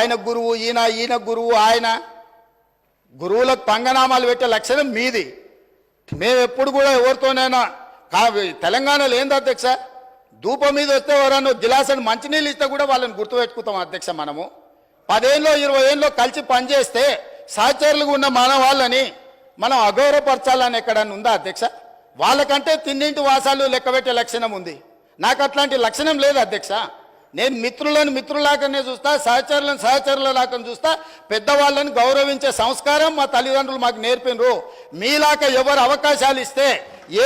ఆయన గురువు ఈయన గురువు ఆయన గురువులకు పంగనామాలు పెట్టే లక్షణం మీది. మేము ఎప్పుడు కూడా ఎవరితోనైనా తెలంగాణలో ఏంది అధ్యక్ష, ధూపం మీద వస్తే ఎవరన్నా గిలాసని మంచినీళ్ళు ఇస్తే కూడా వాళ్ళని గుర్తుపెట్టుకుంటాం అధ్యక్ష. మనము 10 ఏళ్ళలో 20 ఏళ్ళలో కలిసి పనిచేస్తే సహచరులుగా ఉన్న మన వాళ్ళని మనం అగౌరవపరచాలని ఎక్కడన్నా ఉందా అధ్యక్ష? వాళ్ళకంటే తిన్నింటి వాసాలు లెక్కబెట్టే లక్షణం ఉంది. నాకు అట్లాంటి లక్షణం లేదు అధ్యక్ష. నేను మిత్రులను మిత్రులాగానే చూస్తా, సహచరులను సహచరులలాగా చూస్తా. పెద్దవాళ్ళని గౌరవించే సంస్కారం మా తల్లిదండ్రులు మాకు నేర్పినరు. మీలాగా ఎవరు అవకాశాలు ఇస్తే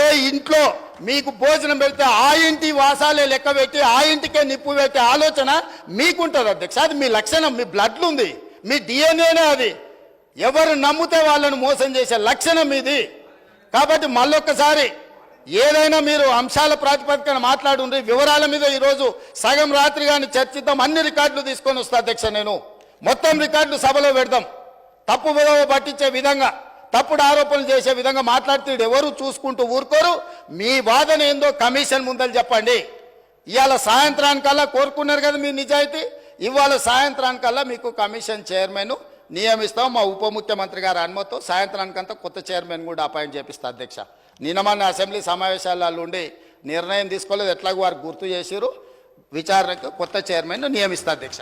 ఏ ఇంట్లో మీకు భోజనం పెడితే ఆ ఇంటి వాసాలే లెక్క పెట్టి ఆ ఇంటికే నిప్పు పెట్టే ఆలోచన మీకుంటుంది అధ్యక్ష. అది మీ లక్షణం, మీ బ్లడ్లు ఉంది, మీ డిఎన్ఏనే అది. ఎవరు నమ్మితే వాళ్ళను మోసం చేసే లక్షణం ఇది. కాబట్టి మళ్ళొక్కసారి ఏదైనా మీరు అంశాల ప్రాతిపదికన మాట్లాడుండ్రి. వివరాల మీద ఈరోజు సగం రాత్రి కానీ చర్చిద్దాం. అన్ని రికార్డులు తీసుకొని వస్తా అధ్యక్ష. నేను మొత్తం రికార్డులు సభలో పెడదాం. తప్పు విధవ పట్టించే విధంగా, తప్పుడు ఆరోపణలు చేసే విధంగా మాట్లాడితే ఎవరు చూసుకుంటూ ఊరుకోరు. మీ వాదన ఏందో కమిషన్ ముందలు చెప్పండి. ఇవాళ సాయంత్రానికల్లా కోరుకున్నారు కదా మీ నిజాయితీ, ఇవాళ సాయంత్రానికల్లా మీకు కమిషన్ చైర్మన్ నియమిస్తాం. మా ఉప ముఖ్యమంత్రి గారి అనుమతితో సాయంత్రానికంతా కొత్త చైర్మన్ కూడా అపాయింట్ చేపిస్తా అధ్యక్ష. నిన్న మన అసెంబ్లీ సమావేశాలలో ఉండి నిర్ణయం తీసుకోలేదు, ఎట్లాగో వారు గుర్తు చేసిరు. విచారణకు కొత్త చైర్మన్ నియమిస్తా అధ్యక్ష.